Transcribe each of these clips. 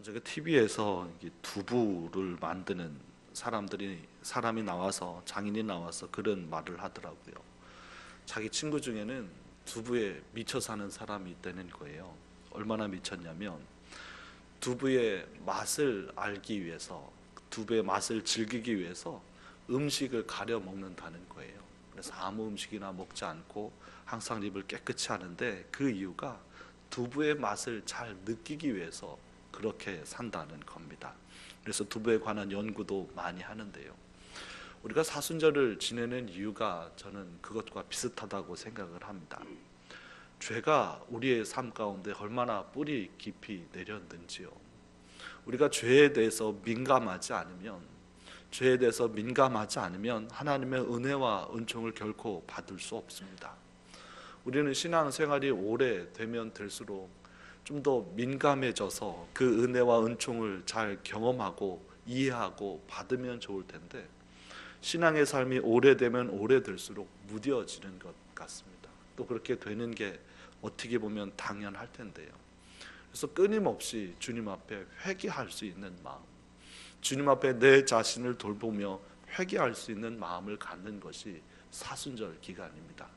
제가 TV에서 두부를 만드는 사람이 나와서 장인이 나와서 그런 말을 하더라고요. 자기 친구 중에는 두부에 미쳐 사는 사람이 있다는 거예요. 얼마나 미쳤냐면 두부의 맛을 알기 위해서, 두부의 맛을 즐기기 위해서 음식을 가려 먹는다는 거예요. 그래서 아무 음식이나 먹지 않고 항상 입을 깨끗이 하는데, 그 이유가 두부의 맛을 잘 느끼기 위해서 그렇게 산다는 겁니다. 그래서 두부에 관한 연구도 많이 하는데요. 우리가 사순절을 지내는 이유가 저는 그것과 비슷하다고 생각을 합니다. 죄가 우리의 삶 가운데 얼마나 뿌리 깊이 내렸는지요. 우리가 죄에 대해서 민감하지 않으면 하나님의 은혜와 은총을 결코 받을 수 없습니다. 우리는 신앙생활이 오래되면 될수록 좀 더 민감해져서 그 은혜와 은총을 잘 경험하고 이해하고 받으면 좋을 텐데, 신앙의 삶이 오래되면 오래될수록 무뎌지는 것 같습니다. 또 그렇게 되는 게 어떻게 보면 당연할 텐데요. 그래서 끊임없이 주님 앞에 회개할 수 있는 마음, 주님 앞에 내 자신을 돌보며 회개할 수 있는 마음을 갖는 것이 사순절 기간입니다.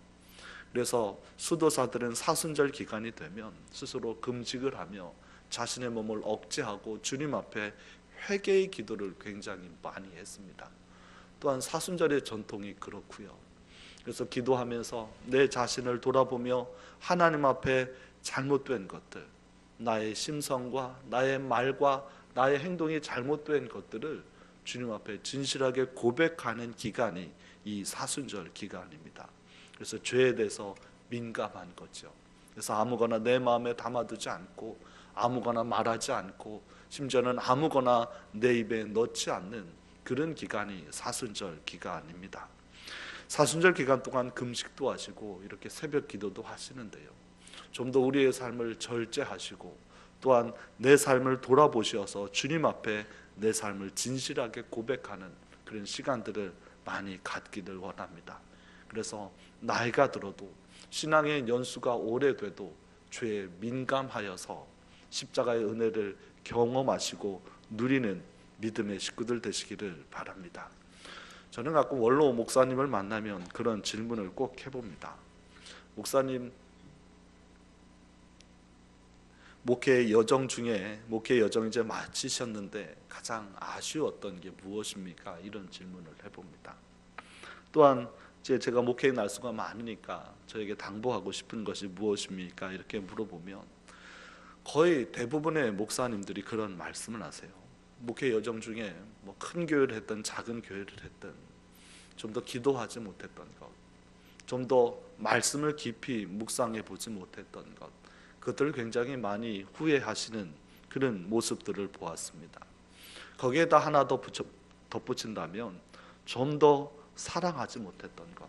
그래서 수도사들은 사순절 기간이 되면 스스로 금식을 하며 자신의 몸을 억제하고 주님 앞에 회개의 기도를 굉장히 많이 했습니다. 또한 사순절의 전통이 그렇고요. 그래서 기도하면서 내 자신을 돌아보며 하나님 앞에 잘못된 것들, 나의 심성과 나의 말과 나의 행동이 잘못된 것들을 주님 앞에 진실하게 고백하는 기간이 이 사순절 기간입니다. 그래서 죄에 대해서 민감한 거죠. 그래서 아무거나 내 마음에 담아두지 않고, 아무거나 말하지 않고, 심지어는 아무거나 내 입에 넣지 않는 그런 기간이 사순절 기간입니다. 사순절 기간 동안 금식도 하시고 이렇게 새벽 기도도 하시는데요, 좀 더 우리의 삶을 절제하시고 또한 내 삶을 돌아보셔서 주님 앞에 내 삶을 진실하게 고백하는 그런 시간들을 많이 갖기를 원합니다. 그래서 나이가 들어도, 신앙의 연수가 오래돼도 죄에 민감하여서 십자가의 은혜를 경험하시고 누리는 믿음의 식구들 되시기를 바랍니다. 저는 가끔 원로 목사님을 만나면 그런 질문을 꼭 해봅니다. 목사님, 목회 여정 이제 마치셨는데 가장 아쉬웠던 게 무엇입니까? 이런 질문을 해봅니다. 또한 제가 목회의 날수가 많으니까 저에게 당부하고 싶은 것이 무엇입니까? 이렇게 물어보면 거의 대부분의 목사님들이 그런 말씀을 하세요. 목회 여정 중에 큰 교회를 했든 작은 교회를 했든 좀 더 기도하지 못했던 것, 좀 더 말씀을 깊이 묵상해 보지 못했던 것, 그것들을 굉장히 많이 후회하시는 그런 모습들을 보았습니다. 거기에다 하나 더 덧붙인다면 좀 더 사랑하지 못했던 것,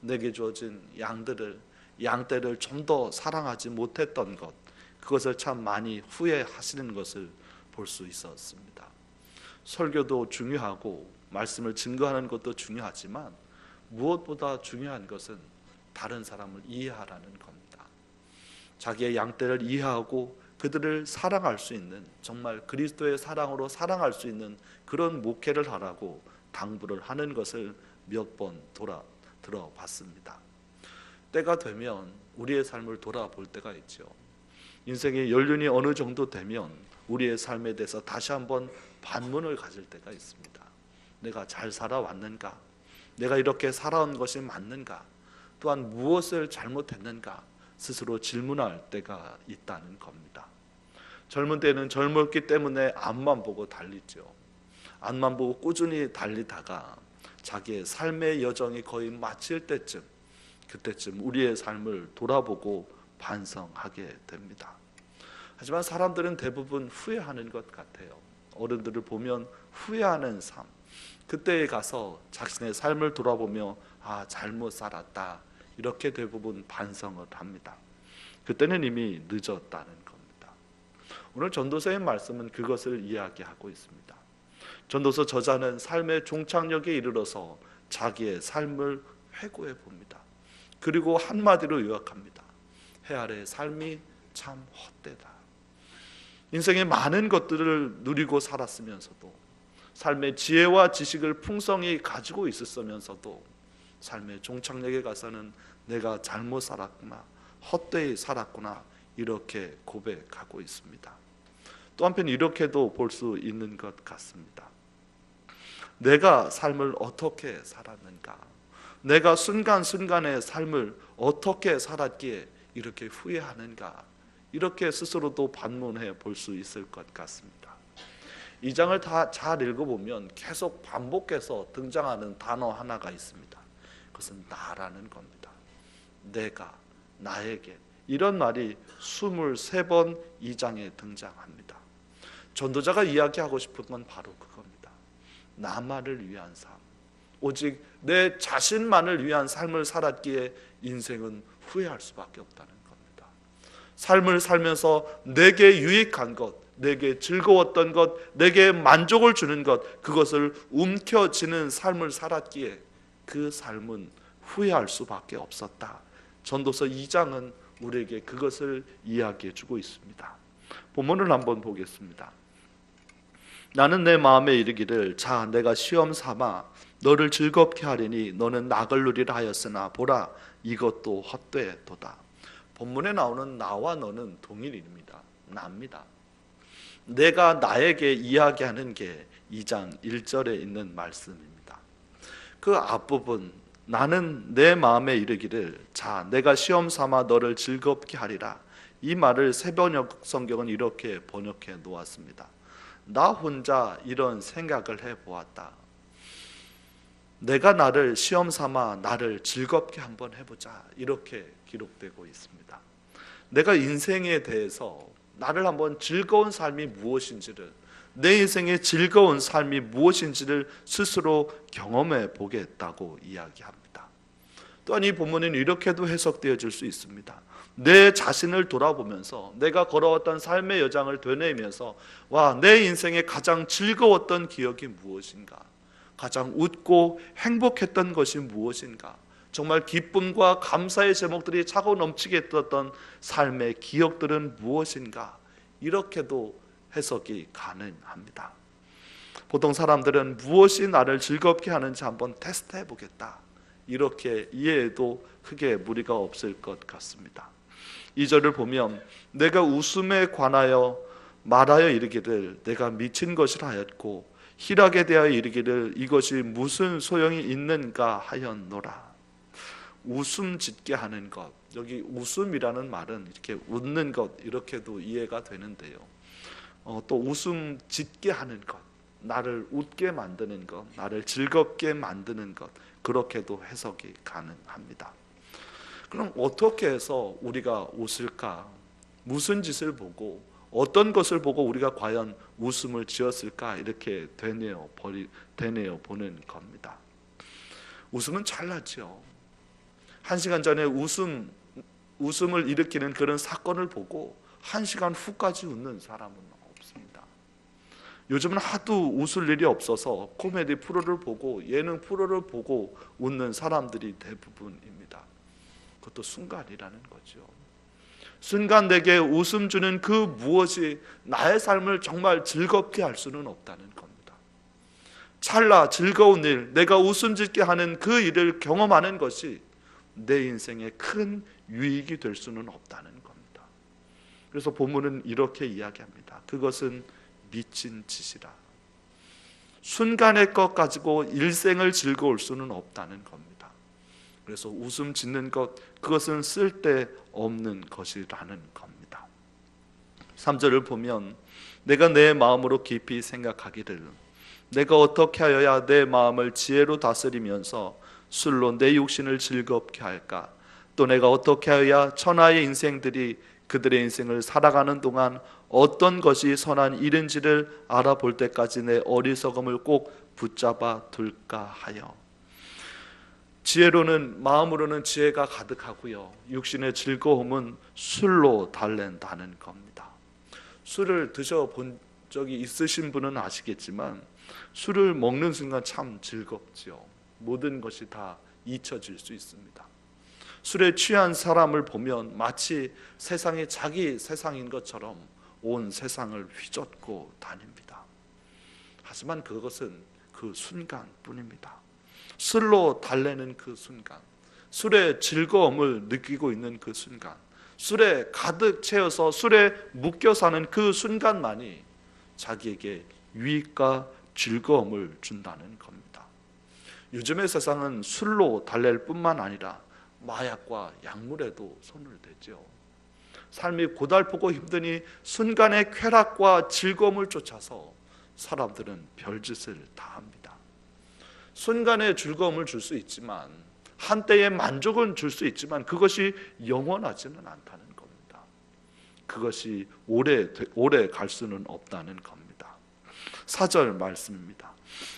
내게 주어진 양떼를 좀 더 사랑하지 못했던 것, 그것을 참 많이 후회하시는 것을 볼 수 있었습니다. 설교도 중요하고 말씀을 증거하는 것도 중요하지만 무엇보다 중요한 것은 다른 사람을 이해하라는 겁니다. 자기의 양떼를 이해하고 그들을 사랑할 수 있는, 정말 그리스도의 사랑으로 사랑할 수 있는 그런 목회를 하라고 당부를 하는 것을 몇 번 들어봤습니다. 때가 되면 우리의 삶을 돌아볼 때가 있죠. 인생의 연륜이 어느 정도 되면 우리의 삶에 대해서 다시 한번 반문을 가질 때가 있습니다. 내가 잘 살아왔는가? 내가 이렇게 살아온 것이 맞는가? 또한 무엇을 잘못했는가? 스스로 질문할 때가 있다는 겁니다. 젊은 때는 젊었기 때문에 앞만 보고 달리죠. 앞만 보고 꾸준히 달리다가 자기의 삶의 여정이 거의 마칠 때쯤, 그때쯤 우리의 삶을 돌아보고 반성하게 됩니다. 하지만 사람들은 대부분 후회하는 것 같아요. 어른들을 보면 후회하는 삶, 그때에 가서 자신의 삶을 돌아보며 잘못 살았다, 이렇게 대부분 반성을 합니다. 그때는 이미 늦었다는 겁니다. 오늘 전도서의 말씀은 그것을 이야기하고 있습니다. 전도서 저자는 삶의 종착역에 이르러서 자기의 삶을 회고해 봅니다. 그리고 한마디로 요약합니다. 해 아래의 삶이 참 헛되다. 인생의 많은 것들을 누리고 살았으면서도, 삶의 지혜와 지식을 풍성히 가지고 있었으면서도 삶의 종착역에 가서는 내가 잘못 살았구나, 헛되이 살았구나, 이렇게 고백하고 있습니다. 또 한편 이렇게도 볼 수 있는 것 같습니다. 내가 삶을 어떻게 살았는가, 내가 순간순간의 삶을 어떻게 살았기에 이렇게 후회하는가, 이렇게 스스로도 반문해 볼 수 있을 것 같습니다. 이 장을 다 잘 읽어보면 계속 반복해서 등장하는 단어 하나가 있습니다. 그것은 나라는 겁니다. 내가, 나에게, 이런 말이 23번 이 장에 등장합니다. 전도자가 이야기하고 싶은 건 바로 그겁니다. 나만을 위한 삶, 오직 내 자신만을 위한 삶을 살았기에 인생은 후회할 수밖에 없다는 겁니다. 삶을 살면서 내게 유익한 것, 내게 즐거웠던 것, 내게 만족을 주는 것, 그것을 움켜쥐는 삶을 살았기에 그 삶은 후회할 수밖에 없었다. 전도서 2장은 우리에게 그것을 이야기해 주고 있습니다. 본문을 한번 보겠습니다. 나는 내 마음에 이르기를, 자, 내가 시험 삼아 너를 즐겁게 하리니 너는 낙을 누리라 하였으나 보라, 이것도 헛되도다. 본문에 나오는 나와 너는 동일입니다. 나입니다. 내가 나에게 이야기하는 게 2장 1절에 있는 말씀입니다. 그 앞부분, 나는 내 마음에 이르기를, 자, 내가 시험 삼아 너를 즐겁게 하리라, 이 말을 새번역 성경은 이렇게 번역해 놓았습니다. 나 혼자 이런 생각을 해보았다. 내가 나를 시험 삼아 나를 즐겁게 한번 해보자, 이렇게 기록되고 있습니다. 내가 인생에 대해서 나를 한번 즐거운 삶이 무엇인지를, 내 인생의 즐거운 삶이 무엇인지를 스스로 경험해 보겠다고 이야기합니다. 또한 이 본문은 이렇게도 해석되어질 수 있습니다. 내 자신을 돌아보면서 내가 걸어왔던 삶의 여정을 되뇌면서, 와, 내 인생에 가장 즐거웠던 기억이 무엇인가, 가장 웃고 행복했던 것이 무엇인가, 정말 기쁨과 감사의 제목들이 차고 넘치게 했던 삶의 기억들은 무엇인가, 이렇게도 해석이 가능합니다. 보통 사람들은 무엇이 나를 즐겁게 하는지 한번 테스트해 보겠다, 이렇게 이해해도 크게 무리가 없을 것 같습니다. 2절을 보면, 내가 웃음에 관하여 말하여 이르기를 내가 미친 것이라 하였고 희락에 대하여 이르기를 이것이 무슨 소용이 있는가 하였노라. 웃음 짓게 하는 것, 여기 웃음이라는 말은 이렇게 웃는 것, 이렇게도 이해가 되는데요, 또 웃음 짓게 하는 것, 나를 웃게 만드는 것, 나를 즐겁게 만드는 것, 그렇게도 해석이 가능합니다. 그럼 어떻게 해서 우리가 웃을까? 무슨 짓을 보고, 어떤 것을 보고 우리가 과연 웃음을 지었을까? 이렇게 되뇌어 보는 겁니다. 웃음은 잘나죠. 1시간 전에 웃음을 일으키는 그런 사건을 보고 1시간 후까지 웃는 사람은 없습니다. 요즘은 하도 웃을 일이 없어서 코미디 프로를 보고 예능 프로를 보고 웃는 사람들이 대부분입니다. 그것도 순간이라는 거죠. 순간 내게 웃음 주는 그 무엇이 나의 삶을 정말 즐겁게 할 수는 없다는 겁니다. 찰나 즐거운 일, 내가 웃음 짓게 하는 그 일을 경험하는 것이 내 인생에 큰 유익이 될 수는 없다는 겁니다. 그래서 본문은 이렇게 이야기합니다. 그것은 미친 짓이라. 순간의 것 가지고 일생을 즐거울 수는 없다는 겁니다. 그래서 웃음 짓는 것, 그것은 쓸데없는 것이라는 겁니다. 3절을 보면, 내가 내 마음으로 깊이 생각하기를 내가 어떻게 하여야 내 마음을 지혜로 다스리면서 술로 내 육신을 즐겁게 할까? 또 내가 어떻게 하여야 천하의 인생들이 그들의 인생을 살아가는 동안 어떤 것이 선한 일인지를 알아볼 때까지 내 어리석음을 꼭 붙잡아 둘까 하여. 지혜로는, 마음으로는 지혜가 가득하고요, 육신의 즐거움은 술로 달랜다는 겁니다. 술을 드셔본 적이 있으신 분은 아시겠지만 술을 먹는 순간 참 즐겁죠. 모든 것이 다 잊혀질 수 있습니다. 술에 취한 사람을 보면 마치 세상이 자기 세상인 것처럼 온 세상을 휘젓고 다닙니다. 하지만 그것은 그 순간뿐입니다. 술로 달래는 그 순간, 술의 즐거움을 느끼고 있는 그 순간, 술에 가득 채워서 술에 묶여 사는 그 순간만이 자기에게 유익과 즐거움을 준다는 겁니다. 요즘의 세상은 술로 달랠 뿐만 아니라 마약과 약물에도 손을 대죠. 삶이 고달프고 힘드니 순간의 쾌락과 즐거움을 쫓아서 사람들은 별짓을 다 합니다. 순간의 즐거움을 줄 수 있지만, 한때의 만족은 줄 수 있지만 그것이 영원하지는 않다는 겁니다. 그것이 오래 갈 수는 없다는 겁니다. 4절 말씀입니다.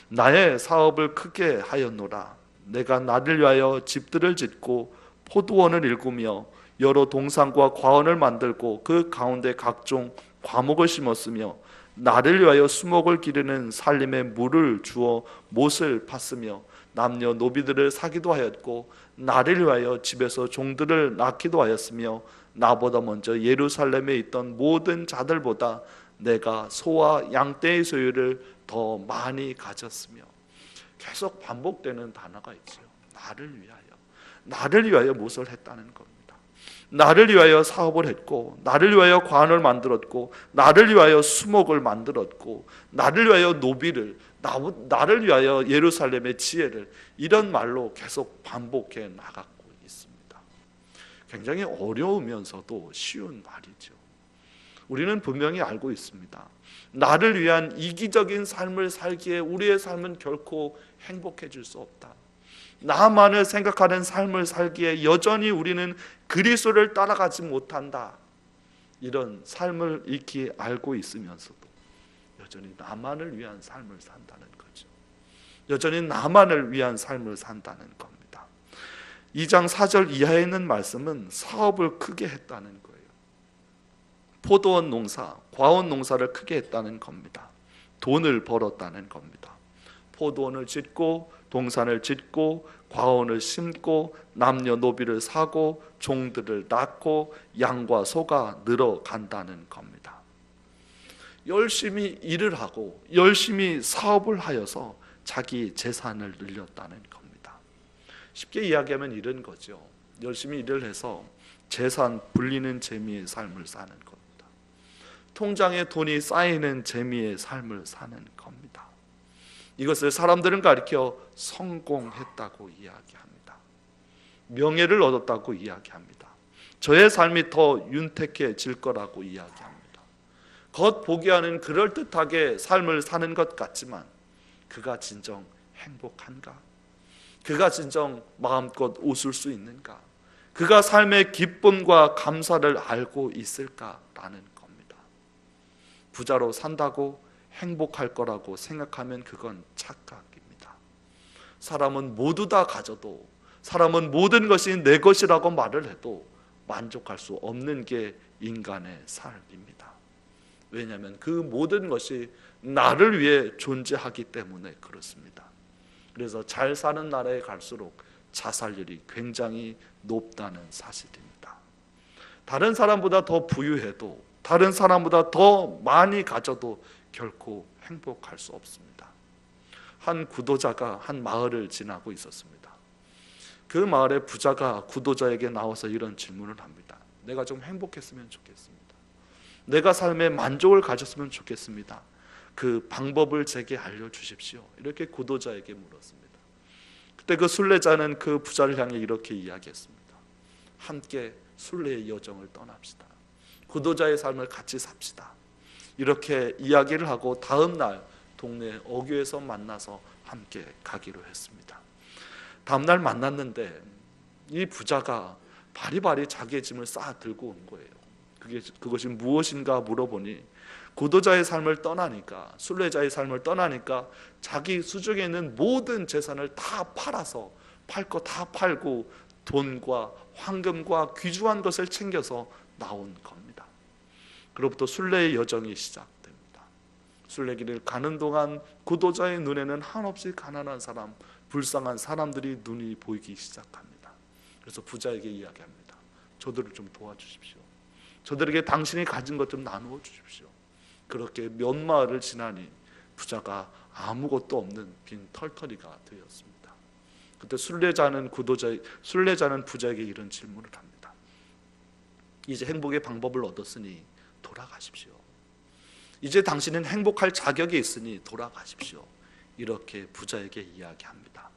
나의 사업을 크게 하였노라. 내가 나를 위하여 집들을 짓고 포도원을 일구며 여러 동산과 과원을 만들고 그 가운데 각종 과목을 심었으며 나를 위하여 수목을 기르는 살림에 물을 주어 못을 팠으며 남녀 노비들을 사기도 하였고 나를 위하여 집에서 종들을 낳기도 하였으며 나보다 먼저 예루살렘에 있던 모든 자들보다 내가 소와 양떼의 소유를 더 많이 가졌으며, 계속 반복되는 단어가 있죠. 나를 위하여 무엇을 했다는 겁니다. 나를 위하여 사업을 했고, 나를 위하여 관을 만들었고, 나를 위하여 수목을 만들었고, 나를 위하여 노비를, 나를 위하여 예루살렘의 지혜를, 이런 말로 계속 반복해 나가고 있습니다. 굉장히 어려우면서도 쉬운 말이죠. 우리는 분명히 알고 있습니다. 나를 위한 이기적인 삶을 살기에 우리의 삶은 결코 행복해질 수 없다. 나만을 생각하는 삶을 살기에 여전히 우리는 그리스도를 따라가지 못한다. 이런 삶을 익히 알고 있으면서도 여전히 나만을 위한 삶을 산다는 거죠. 여전히 나만을 위한 삶을 산다는 겁니다. 2장 4절 이하에 있는 말씀은 사업을 크게 했다는 거예요. 포도원 농사, 과원 농사를 크게 했다는 겁니다. 돈을 벌었다는 겁니다. 포도원을 짓고 동산을 짓고 과원을 심고 남녀 노비를 사고 종들을 낳고 양과 소가 늘어간다는 겁니다. 열심히 일을 하고 열심히 사업을 하여서 자기 재산을 늘렸다는 겁니다. 쉽게 이야기하면 이런 거죠. 열심히 일을 해서 재산 불리는 재미의 삶을 사는 겁니다. 통장에 돈이 쌓이는 재미의 삶을 사는 겁니다. 이것을 사람들은 가리켜 성공했다고 이야기합니다. 명예를 얻었다고 이야기합니다. 저의 삶이 더 윤택해질 거라고 이야기합니다. 겉보기와는 그럴듯하게 삶을 사는 것 같지만 그가 진정 행복한가? 그가 진정 마음껏 웃을 수 있는가? 그가 삶의 기쁨과 감사를 알고 있을까라는 겁니다. 부자로 산다고 행복할 거라고 생각하면 그건 착각입니다. 사람은 모두 다 가져도, 사람은 모든 것이 내 것이라고 말을 해도 만족할 수 없는 게 인간의 삶입니다. 왜냐하면 그 모든 것이 나를 위해 존재하기 때문에 그렇습니다. 그래서 잘 사는 나라에 갈수록 자살률이 굉장히 높다는 사실입니다. 다른 사람보다 더 부유해도, 다른 사람보다 더 많이 가져도 결코 행복할 수 없습니다. 한 구도자가 한 마을을 지나고 있었습니다. 그 마을의 부자가 구도자에게 나와서 이런 질문을 합니다. 내가 좀 행복했으면 좋겠습니다. 내가 삶에 만족을 가졌으면 좋겠습니다. 그 방법을 제게 알려주십시오. 이렇게 구도자에게 물었습니다. 그때 그 순례자는 그 부자를 향해 이렇게 이야기했습니다. 함께 순례의 여정을 떠납시다. 구도자의 삶을 같이 삽시다. 이렇게 이야기를 하고 다음 날 동네 어귀에서 만나서 함께 가기로 했습니다. 다음 날 만났는데 이 부자가 바리바리 자기의 짐을 쌓아 들고 온 거예요. 그것이 무엇인가 물어보니 구도자의 삶을 떠나니까, 순례자의 삶을 떠나니까 자기 수중에 있는 모든 재산을 다 팔아서, 팔 거 다 팔고 돈과 황금과 귀중한 것을 챙겨서 나온 겁니다. 그로부터 순례의 여정이 시작됩니다. 순례길을 가는 동안 구도자의 눈에는 한없이 가난한 사람, 불쌍한 사람들이 눈이 보이기 시작합니다. 그래서 부자에게 이야기합니다. 저들을 좀 도와주십시오. 저들에게 당신이 가진 것 좀 나누어 주십시오. 그렇게 몇 마을을 지나니 부자가 아무것도 없는 빈 털터리가 되었습니다. 그때 순례자는 부자에게 이런 질문을 합니다. 이제 행복의 방법을 얻었으니 돌아가십시오. 이제 당신은 행복할 자격이 있으니 돌아가십시오. 이렇게 부자에게 이야기합니다.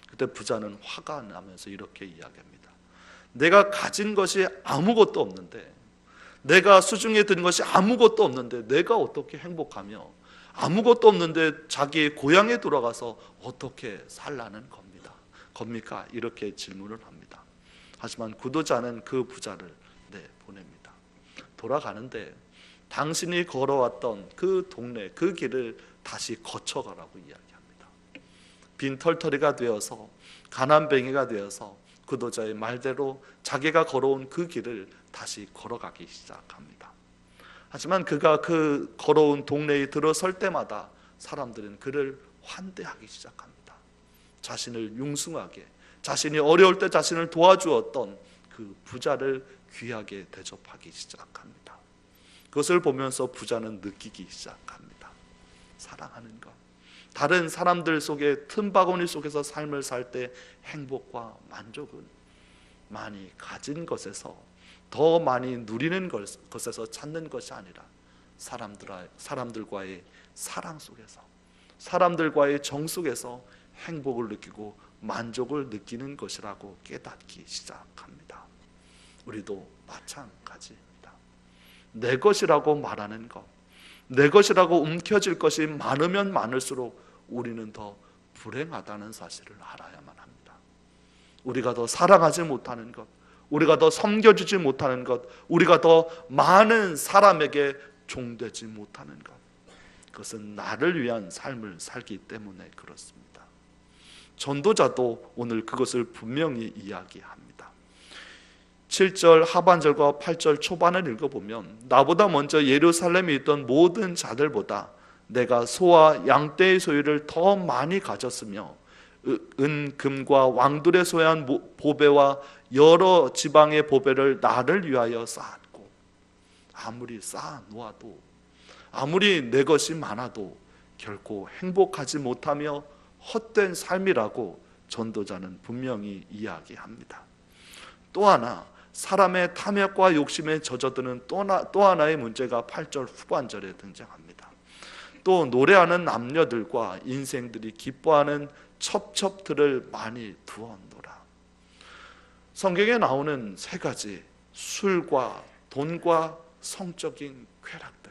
그때 부자는 화가 나면서 이렇게 이야기합니다. 내가 가진 것이 아무것도 없는데, 내가 수중에 든 것이 아무것도 없는데 내가 어떻게 행복하며 아무것도 없는데 자기의 고향에 돌아가서 어떻게 살라는 겁니까? 이렇게 질문을 합니다. 하지만 구도자는 그 부자를 보냅니다. 돌아가는데 당신이 걸어왔던 그 동네, 그 길을 다시 거쳐가라고 이야기합니다. 빈 털터리가 되어서, 가난뱅이가 되어서 구도자의 말대로 자기가 걸어온 그 길을 다시 걸어가기 시작합니다. 하지만 그가 그 걸어온 동네에 들어설 때마다 사람들은 그를 환대하기 시작합니다. 자신을 융숭하게, 자신이 어려울 때 자신을 도와주었던 그 부자를 귀하게 대접하기 시작합니다. 그것을 보면서 부자는 느끼기 시작합니다. 사랑하는 것, 다른 사람들 속에, 틈바구니 속에서 삶을 살 때 행복과 만족은 많이 가진 것에서, 더 많이 누리는 것에서 찾는 것이 아니라 사람들과의 사랑 속에서, 사람들과의 정 속에서 행복을 느끼고 만족을 느끼는 것이라고 깨닫기 시작합니다. 우리도 마찬가지입니다. 내 것이라고 말하는 것, 내 것이라고 움켜질 것이 많으면 많을수록 우리는 더 불행하다는 사실을 알아야만 합니다. 우리가 더 사랑하지 못하는 것, 우리가 더 섬겨주지 못하는 것, 우리가 더 많은 사람에게 종되지 못하는 것, 그것은 나를 위한 삶을 살기 때문에 그렇습니다. 전도자도 오늘 그것을 분명히 이야기합니다. 7절 하반절과 8절 초반을 읽어보면, 나보다 먼저 예루살렘에 있던 모든 자들보다 내가 소와 양떼의 소유를 더 많이 가졌으며 은, 금과 왕들의 소유한 보배와 여러 지방의 보배를 나를 위하여 쌓았고, 아무리 쌓아놓아도, 아무리 내 것이 많아도 결코 행복하지 못하며 헛된 삶이라고 전도자는 분명히 이야기합니다. 또 하나, 사람의 탐욕과 욕심에 젖어드는 또 하나의 문제가 8절 후반절에 등장합니다. 또 노래하는 남녀들과 인생들이 기뻐하는 첩첩들을 많이 두었노라. 성경에 나오는 세 가지, 술과 돈과 성적인 쾌락들,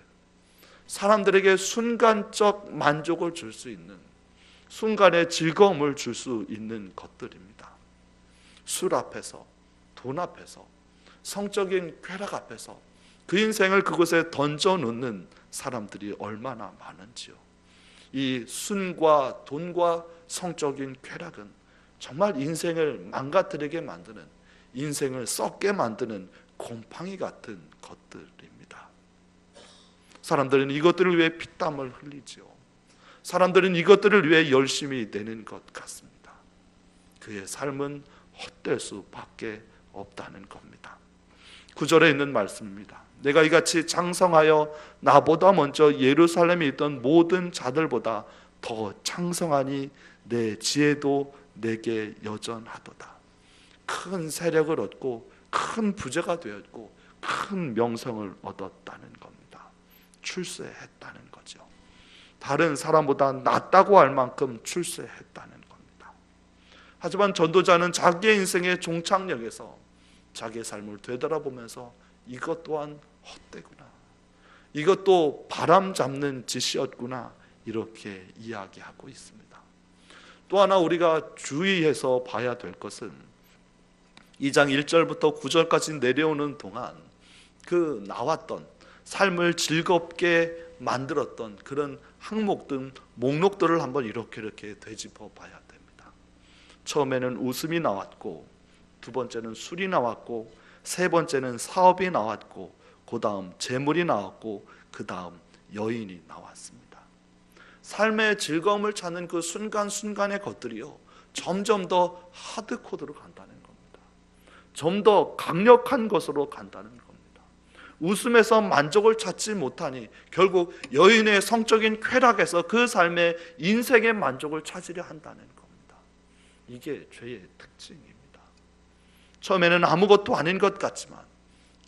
사람들에게 순간적 만족을 줄 수 있는, 순간의 즐거움을 줄 수 있는 것들입니다. 술 앞에서, 돈 앞에서, 성적인 쾌락 앞에서 그 인생을 그곳에 던져놓는 사람들이 얼마나 많은지요. 이 순과 돈과 성적인 쾌락은 정말 인생을 망가뜨리게 만드는, 인생을 썩게 만드는 곰팡이 같은 것들입니다. 사람들은 이것들을 위해 피땀을 흘리지요. 사람들은 이것들을 위해 열심히 내는 것 같습니다. 그의 삶은 헛될 수밖에 없다는 겁니다. 9절에 있는 말씀입니다. 내가 이같이 장성하여 나보다 먼저 예루살렘에 있던 모든 자들보다 더 장성하니 내 지혜도 내게 여전하도다. 큰 세력을 얻고 큰 부자가 되었고 큰 명성을 얻었다는 겁니다. 출세했다는 거죠. 다른 사람보다 낫다고 할 만큼 출세했다는 겁니다. 하지만 전도자는 자기의 인생의 종착역에서 자기의 삶을 되돌아보면서 이것 또한 헛되구나, 이것도 바람 잡는 짓이었구나, 이렇게 이야기하고 있습니다. 또 하나 우리가 주의해서 봐야 될 것은 2장 1절부터 9절까지 내려오는 동안 그 나왔던 삶을 즐겁게 만들었던 그런 항목들, 목록들을 한번 이렇게 되짚어 봐야 됩니다. 처음에는 웃음이 나왔고, 두 번째는 술이 나왔고, 세 번째는 사업이 나왔고, 그 다음 재물이 나왔고, 그 다음 여인이 나왔습니다. 삶의 즐거움을 찾는 그 순간순간의 것들이요, 점점 더 하드코드로 간다는 겁니다. 좀 더 강력한 것으로 간다는 겁니다. 웃음에서 만족을 찾지 못하니 결국 여인의 성적인 쾌락에서 그 삶의 인생의 만족을 찾으려 한다는 겁니다. 이게 죄의 특징입니다. 처음에는 아무것도 아닌 것 같지만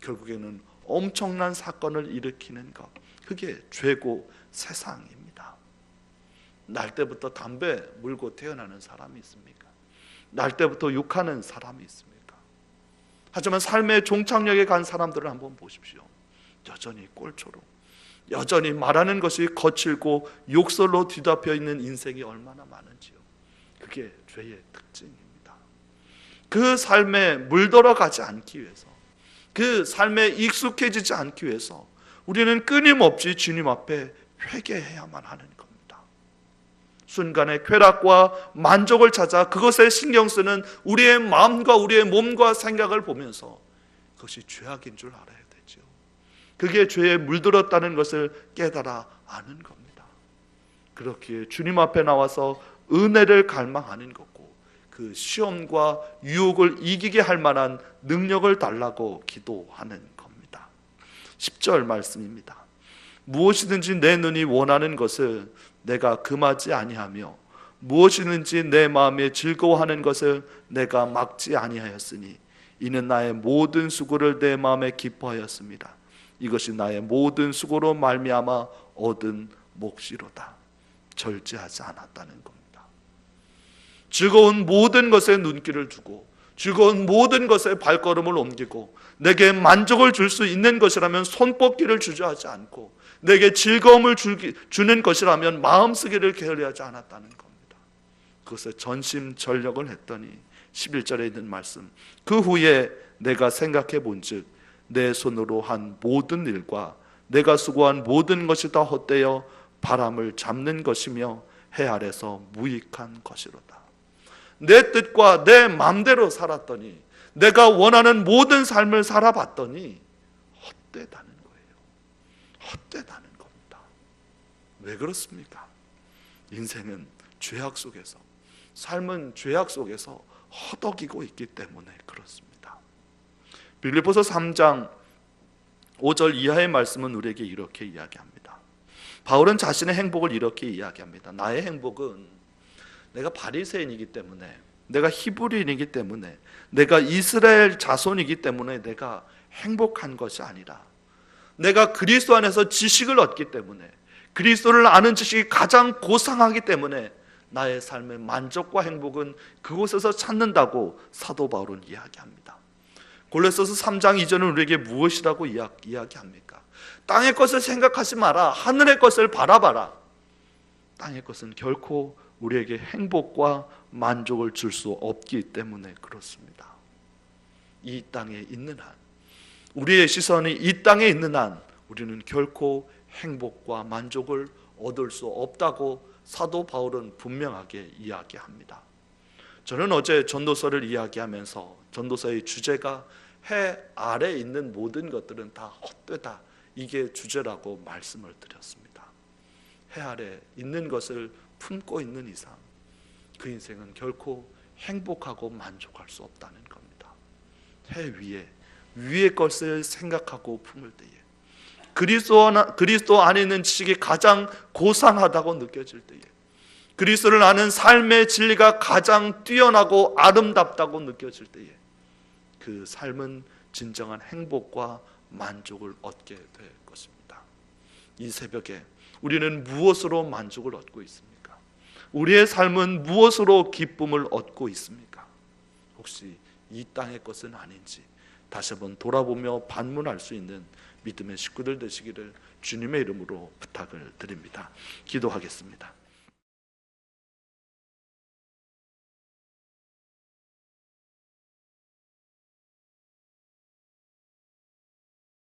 결국에는 엄청난 사건을 일으키는 것, 그게 죄고 세상입니다. 날 때부터 담배 물고 태어나는 사람이 있습니까? 날 때부터 욕하는 사람이 있습니까? 하지만 삶의 종착역에 간 사람들을 한번 보십시오. 여전히 꼴초로, 여전히 말하는 것이 거칠고 욕설로 뒤덮여 있는 인생이 얼마나 많은지요. 그게 죄의 특징입니다. 그 삶에 물들어가지 않기 위해서, 그 삶에 익숙해지지 않기 위해서 우리는 끊임없이 주님 앞에 회개해야만 하는 겁니다. 순간의 쾌락과 만족을 찾아 그것에 신경 쓰는 우리의 마음과 우리의 몸과 생각을 보면서 그것이 죄악인 줄 알아야 되죠. 그게 죄에 물들었다는 것을 깨달아 아는 겁니다. 그렇기에 주님 앞에 나와서 은혜를 갈망하는 것고, 그 시험과 유혹을 이기게 할 만한 능력을 달라고 기도하는 겁니다. 10절 말씀입니다. 무엇이든지 내 눈이 원하는 것을 내가 금하지 아니하며 무엇이든지 내 마음에 즐거워하는 것을 내가 막지 아니하였으니 이는 나의 모든 수고를 내 마음에 기뻐하였습니다. 이것이 나의 모든 수고로 말미암아 얻은 몫이로다. 절제하지 않았다는 겁니다. 즐거운 모든 것에 눈길을 두고 즐거운 모든 것에 발걸음을 옮기고 내게 만족을 줄 수 있는 것이라면 손뻗기를 주저하지 않고 내게 즐거움을 주는 것이라면 마음쓰기를 게을리하지 않았다는 겁니다. 그것에 전심전력을 했더니 11절에 있는 말씀, 그 후에 내가 생각해 본즉 내 손으로 한 모든 일과 내가 수고한 모든 것이 다 헛되어 바람을 잡는 것이며 해 아래서 무익한 것이로다. 내 뜻과 내 마음대로 살았더니, 내가 원하는 모든 삶을 살아봤더니 헛되다는 거예요. 헛되다는 겁니다. 왜 그렇습니까? 인생은 죄악 속에서, 삶은 죄악 속에서 허덕이고 있기 때문에 그렇습니다. 빌립보서 3장 5절 이하의 말씀은 우리에게 이렇게 이야기합니다. 바울은 자신의 행복을 이렇게 이야기합니다. 나의 행복은 내가 바리새인이기 때문에, 내가 히브리인이기 때문에, 내가 이스라엘 자손이기 때문에 내가 행복한 것이 아니라 내가 그리스도 안에서 지식을 얻기 때문에, 그리스도를 아는 지식이 가장 고상하기 때문에 나의 삶의 만족과 행복은 그곳에서 찾는다고 사도 바울은 이야기합니다. 골로새서 3장 2절은 우리에게 무엇이라고 이야기합니까? 땅의 것을 생각하지 마라. 하늘의 것을 바라봐라. 땅의 것은 결코 우리에게 행복과 만족을 줄 수 없기 때문에 그렇습니다. 이 땅에 있는 한, 우리의 시선이 이 땅에 있는 한 우리는 결코 행복과 만족을 얻을 수 없다고 사도 바울은 분명하게 이야기합니다. 저는 어제 전도서를 이야기하면서 전도서의 주제가 해 아래 있는 모든 것들은 다 헛되다, 이게 주제라고 말씀을 드렸습니다. 해 아래 있는 것을 품고 있는 이상 그 인생은 결코 행복하고 만족할 수 없다는 겁니다. 해 위의 것을 생각하고 품을 때에, 그리스도 안에 있는 지식이 가장 고상하다고 느껴질 때에, 그리스도를 아는 삶의 진리가 가장 뛰어나고 아름답다고 느껴질 때에 그 삶은 진정한 행복과 만족을 얻게 될 것입니다. 이 새벽에 우리는 무엇으로 만족을 얻고 있습니까? 우리의 삶은 무엇으로 기쁨을 얻고 있습니까? 혹시 이 땅의 것은 아닌지 다시 한번 돌아보며 반문할 수 있는 믿음의 식구들 되시기를 주님의 이름으로 부탁을 드립니다. 기도하겠습니다.